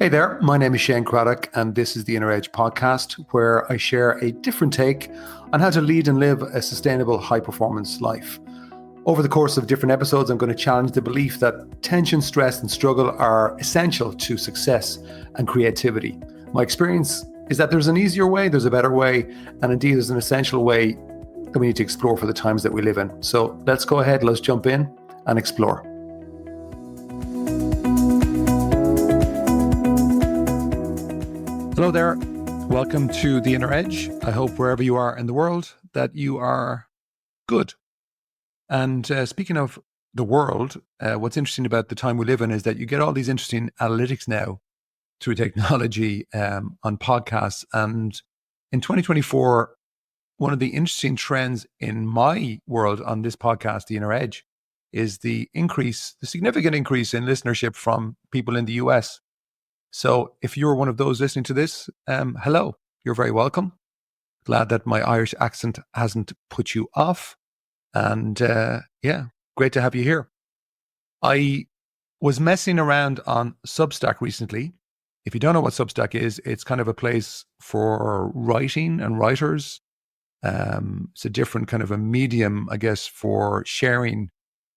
Hey there, my name is Shane Craddock, and this is the Inner Edge podcast, where I share a different take on how to lead and live a sustainable high-performance life. Over the course of different episodes, I'm going to challenge the belief that tension, stress, and struggle are essential to success and creativity. My experience is that there's an easier way, there's a better way, and indeed there's an essential way that we need to explore for the times that we live in. So let's go ahead, let's jump in and explore. Hello there. Welcome to The Inner Edge. I hope wherever you are in the world that you are good. And speaking of the world, what's interesting about the time we live in is that you get all these interesting analytics now through technology on podcasts. And in 2024, one of the interesting trends in my world on this podcast, The Inner Edge, is the significant increase in listenership from people in the US. So if you're one of those listening to this, hello, you're very welcome. Glad that my Irish accent hasn't put you off. And great to have you here. I was messing around on Substack recently. If you don't know what Substack is, it's kind of a place for writing and writers. It's a different kind of a medium, I guess, for sharing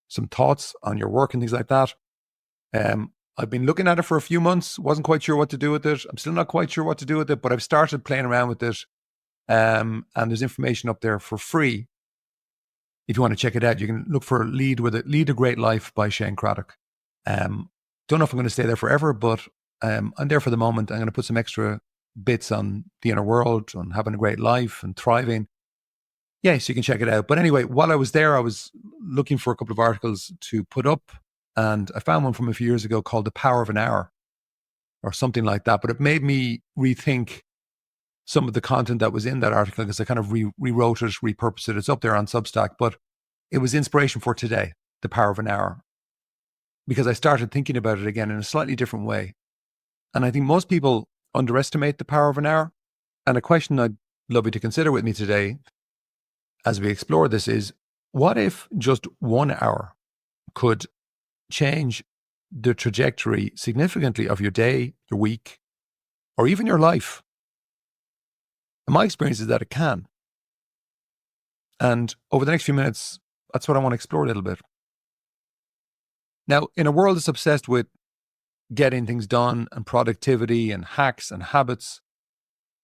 some thoughts on your work and things like that. I've been looking at it for a few months, wasn't quite sure what to do with it. I'm still not quite sure what to do with it, but I've started playing around with it. And there's information up there for free. If you want to check it out, you can look for Lead a Great Life by Shane Craddock. Don't know if I'm going to stay there forever, but I'm there for the moment. I'm going to put some extra bits on the inner world, on having a great life and thriving. Yeah, so you can check it out. But anyway, while I was there, I was looking for a couple of articles to put up. And I found one from a few years ago called The Power of an Hour or something like that. But it made me rethink some of the content that was in that article because I kind of rewrote it, repurposed it. It's up there on Substack, but it was inspiration for today, The Power of an Hour, because I started thinking about it again in a slightly different way. And I think most people underestimate the power of an hour. And a question I'd love you to consider with me today as we explore this is, what if just 1 hour could change the trajectory significantly of your day, your week, or even your life? And my experience is that it can. And over the next few minutes, that's what I want to explore a little bit. Now, in a world that's obsessed with getting things done and productivity and hacks and habits,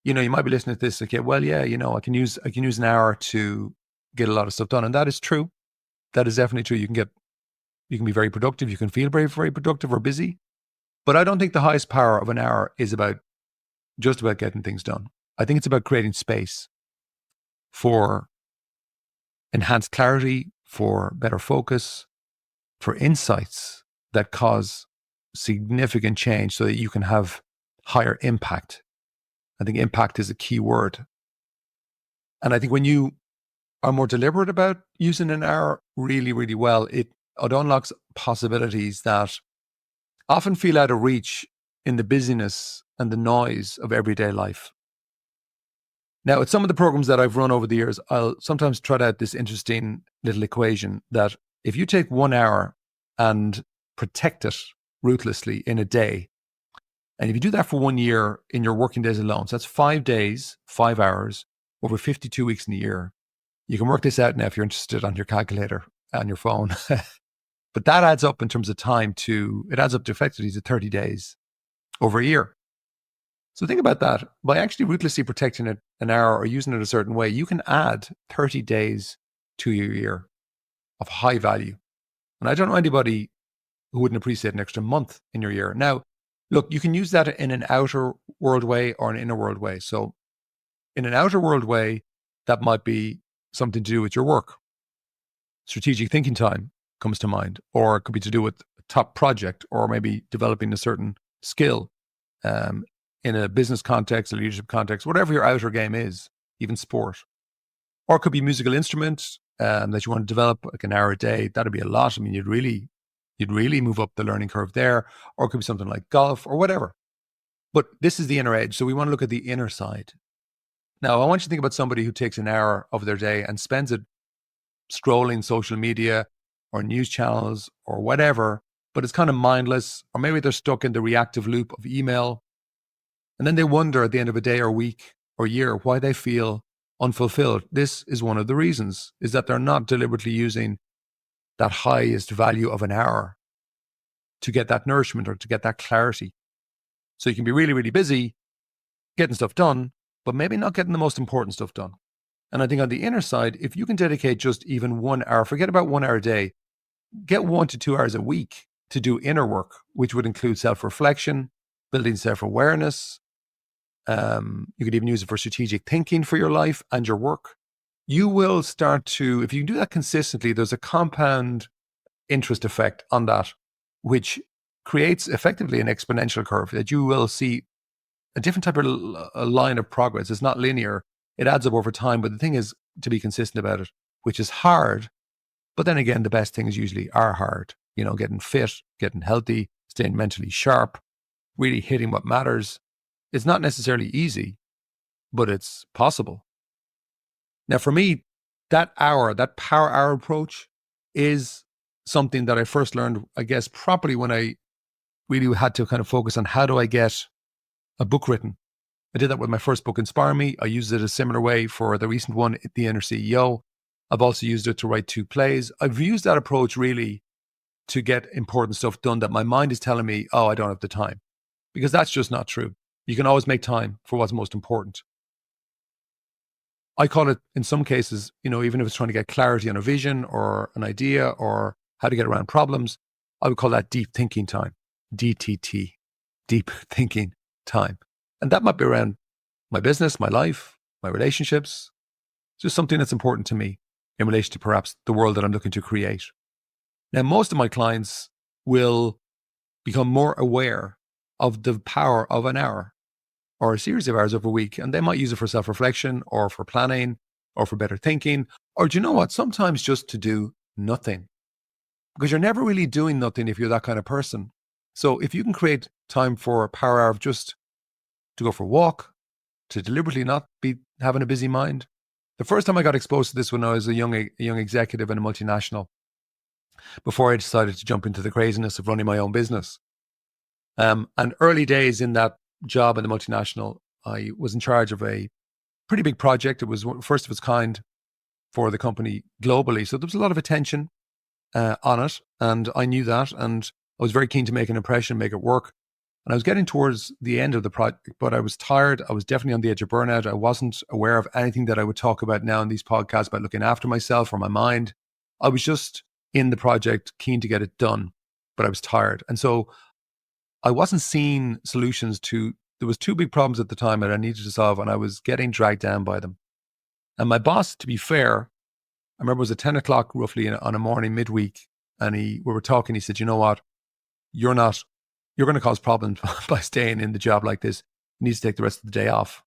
you might be listening to this, okay, well, yeah, I can use an hour to get a lot of stuff done. And that is true. That is definitely true. You can be very productive. You can feel very, very productive or busy. But I don't think the highest power of an hour is just about getting things done. I think it's about creating space for enhanced clarity, for better focus, for insights that cause significant change so that you can have higher impact. I think impact is a key word. And I think when you are more deliberate about using an hour really, really well, it unlocks possibilities that often feel out of reach in the busyness and the noise of everyday life. Now, at some of the programs that I've run over the years, I'll sometimes trot out this interesting little equation that if you take 1 hour and protect it ruthlessly in a day, and if you do that for 1 year in your working days alone, so that's 5 days, 5 hours, over 52 weeks in a year. You can work this out now if you're interested on your calculator, on your phone. But that adds up in terms of time it adds up to effectively to 30 days over a year. So think about that. By actually ruthlessly protecting it an hour or using it a certain way, you can add 30 days to your year of high value. And I don't know anybody who wouldn't appreciate an extra month in your year. Now, look, you can use that in an outer world way or an inner world way. So in an outer world way, that might be something to do with your work. Strategic thinking time comes to mind, or it could be to do with a top project, or maybe developing a certain skill in a business context, a leadership context, whatever your outer game is, even sport. Or it could be musical instruments that you want to develop, like an hour a day. That'd be a lot. I mean, you'd really move up the learning curve there. Or it could be something like golf or whatever. But this is the inner edge. So we want to look at the inner side. Now, I want you to think about somebody who takes an hour of their day and spends it scrolling social media or news channels or whatever but it's kind of mindless, or maybe they're stuck in the reactive loop of email. And then they wonder at the end of a day or week or year why they feel unfulfilled. This is one of the reasons, is that they're not deliberately using that highest value of an hour to get that nourishment or to get that clarity. So you can be really, really busy getting stuff done, but maybe not getting the most important stuff done. And I think on the inner side, if you can dedicate just even 1 hour, forget about 1 hour a day, get 1 to 2 hours a week to do inner work, which would include self-reflection, building self-awareness. You could even use it for strategic thinking for your life and your work. You will start to, if you do that consistently, there's a compound interest effect on that, which creates effectively an exponential curve that you will see a different type of a line of progress. It's not linear. It adds up over time. But the thing is to be consistent about it, which is hard. But then again, the best things usually are hard. Getting fit, getting healthy, staying mentally sharp, really hitting what matters. It's not necessarily easy, but it's possible. Now, for me, that power hour approach is something that I first learned, I guess, properly when I really had to kind of focus on how do I get a book written. I did that with my first book, Inspire Me. I used it a similar way for the recent one, The Inner CEO. I've also used it to write 2 plays. I've used that approach really to get important stuff done that my mind is telling me, oh, I don't have the time. Because that's just not true. You can always make time for what's most important. I call it, in some cases, even if it's trying to get clarity on a vision or an idea or how to get around problems, I would call that deep thinking time, DTT, deep thinking time. And that might be around my business, my life, my relationships, just something that's important to me in relation to perhaps the world that I'm looking to create. Now, most of my clients will become more aware of the power of an hour or a series of hours over a week, and they might use it for self-reflection or for planning or for better thinking, or do you know what? Sometimes just to do nothing, because you're never really doing nothing if you're that kind of person. So if you can create time for a power hour of just to go for a walk, to deliberately not be having a busy mind. The first time I got exposed to this when I was a young executive in a multinational, before I decided to jump into the craziness of running my own business. And early days in that job in the multinational, I was in charge of a pretty big project. It was first of its kind for the company globally. So there was a lot of attention on it. And I knew that. And I was very keen to make an impression, make it work. And I was getting towards the end of the project, but I was tired. I was definitely on the edge of burnout. I wasn't aware of anything that I would talk about now in these podcasts about looking after myself or my mind. I was just in the project, keen to get it done, but I was tired. And so I wasn't seeing solutions to, there was 2 big problems at the time that I needed to solve, and I was getting dragged down by them. And my boss, to be fair, I remember it was at 10 o'clock roughly on a morning midweek, and we were talking. He said, you know what? You're going to cause problems by staying in the job like this. You need to take the rest of the day off.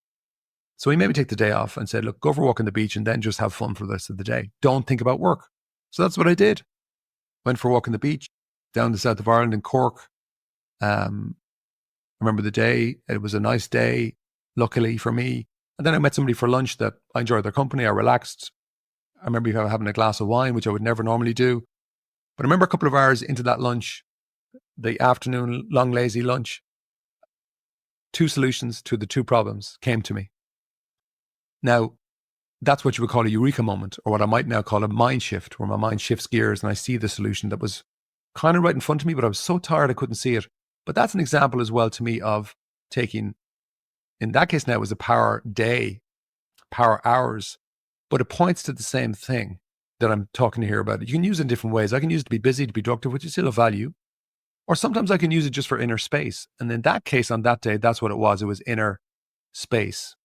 So he made me take the day off and said, look, go for a walk on the beach and then just have fun for the rest of the day. Don't think about work. So that's what I did. Went for a walk on the beach down the south of Ireland in Cork. I remember the day. It was a nice day, luckily for me. And then I met somebody for lunch that I enjoyed their company. I relaxed. I remember having a glass of wine, which I would never normally do. But I remember a couple of hours into that lunch, the afternoon long lazy lunch, 2 solutions to the 2 problems came to me. Now, that's what you would call a eureka moment, or what I might now call a mind shift, where my mind shifts gears and I see the solution that was kind of right in front of me, but I was so tired I couldn't see it. But that's an example as well to me of taking, in that case now, it was a power day, power hours, but it points to the same thing that I'm talking here about. You can use it in different ways. I can use it to be busy, to be productive, which is still a value. Or sometimes I can use it just for inner space. And in that case, on that day, that's what it was. It was inner space.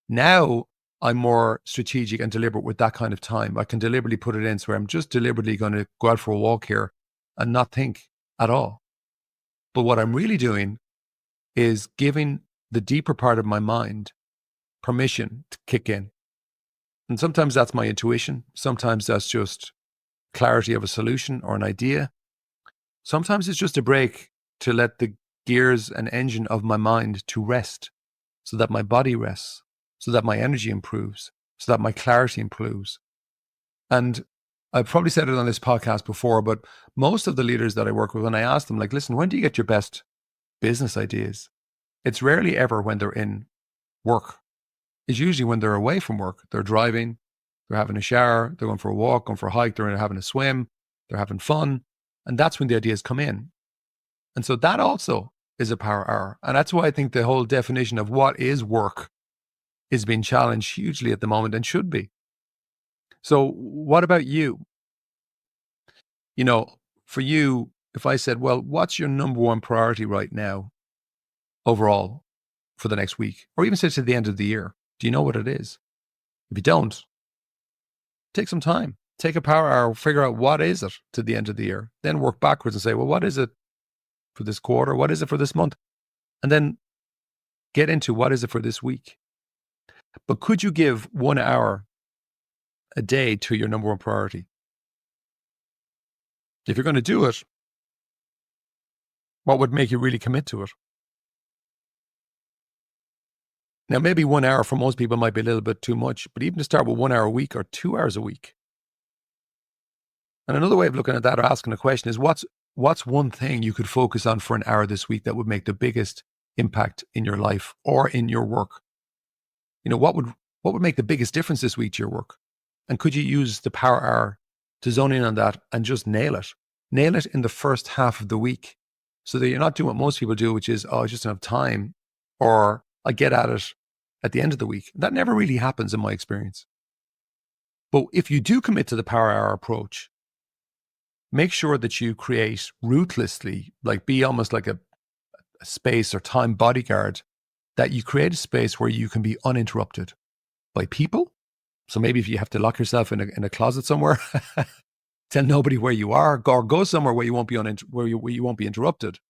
Now I'm more strategic and deliberate with that kind of time. I can deliberately put it in so I'm just deliberately going to go out for a walk here and not think at all. But what I'm really doing is giving the deeper part of my mind permission to kick in. And sometimes that's my intuition. Sometimes that's just clarity of a solution or an idea. Sometimes it's just a break to let the gears and engine of my mind to rest so that my body rests, so that my energy improves, so that my clarity improves. And I've probably said it on this podcast before, but most of the leaders that I work with, when I ask them, like, listen, when do you get your best business ideas? It's rarely ever when they're in work. It's usually when they're away from work. They're driving, they're having a shower, they're going for a walk, going for a hike, they're having a swim, they're having fun. And that's when the ideas come in. And so that also is a power hour. And that's why I think the whole definition of what is work is being challenged hugely at the moment and should be. So what about you? You know, for you, if I said, well, what's your number one priority right now overall for the next week? Or even say to the end of the year, do you know what it is? If you don't, take some time. Take a power hour, figure out what is it to the end of the year. Then work backwards and say, well, what is it for this quarter? What is it for this month? And then get into what is it for this week. But could you give 1 hour a day to your number one priority? If you're going to do it, what would make you really commit to it? Now, maybe 1 hour for most people might be a little bit too much, but even to start with 1 hour a week or 2 hours a week. And another way of looking at that or asking a question is what's one thing you could focus on for an hour this week that would make the biggest impact in your life or in your work? You know, what would make the biggest difference this week to your work? And could you use the power hour to zone in on that and just nail it? Nail it in the first half of the week so that you're not doing what most people do, which is, oh, I just don't have time, or I get at it at the end of the week. That never really happens in my experience. But if you do commit to the power hour approach, make sure that you create ruthlessly, like be almost like a space or time bodyguard, that you create a space where you can be uninterrupted by people. So maybe if you have to lock yourself in a closet somewhere, tell nobody where you are, or go somewhere where you won't be where you won't be interrupted.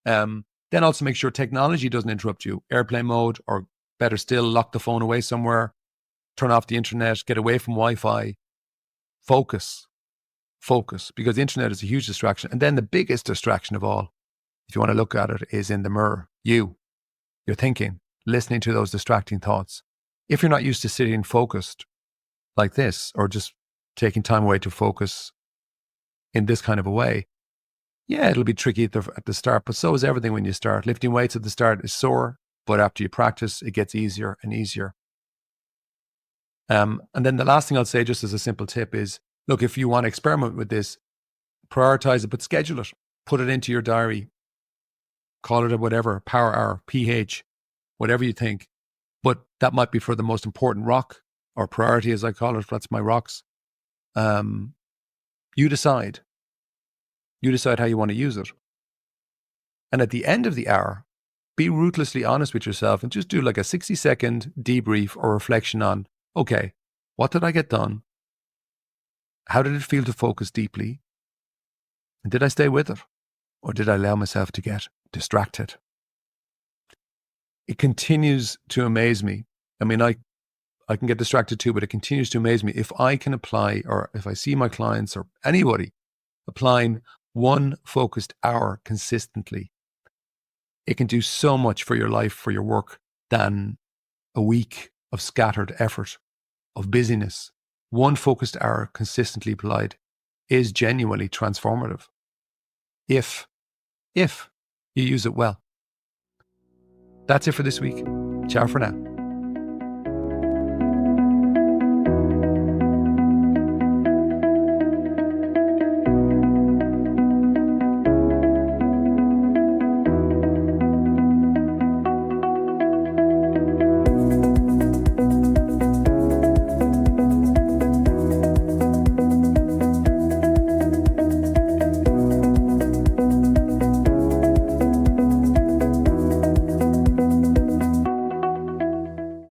Then also make sure technology doesn't interrupt you. Airplane mode, or better still, lock the phone away somewhere, turn off the internet, get away from Wi-Fi. Focus, because the internet is a huge distraction. And then the biggest distraction of all, if you want to look at it, is in the mirror. You're thinking, listening to those distracting thoughts. If you're not used to sitting focused like this, or just taking time away to focus in this kind of a way, yeah, it'll be tricky at the start, but so is everything when you start. Lifting weights at the start is sore, but after you practice, it gets easier and easier. And then the last thing I'll say, just as a simple tip, is, look, if you want to experiment with this, prioritize it, but schedule it. Put it into your diary. Call it a whatever, power hour, PH, whatever you think. But that might be for the most important rock, or priority, as I call it. That's my rocks. You decide. You decide how you want to use it. And at the end of the hour, be ruthlessly honest with yourself and just do like a 60-second debrief or reflection on, okay, what did I get done? How did it feel to focus deeply? And did I stay with it? Or did I allow myself to get distracted? It continues to amaze me. I mean, I can get distracted too, but it continues to amaze me. If I can apply, or if I see my clients or anybody applying one focused hour consistently, it can do so much for your life, for your work, than a week of scattered effort, of busyness. One focused hour consistently applied is genuinely transformative if you use it well. That's it for this week. Ciao for now.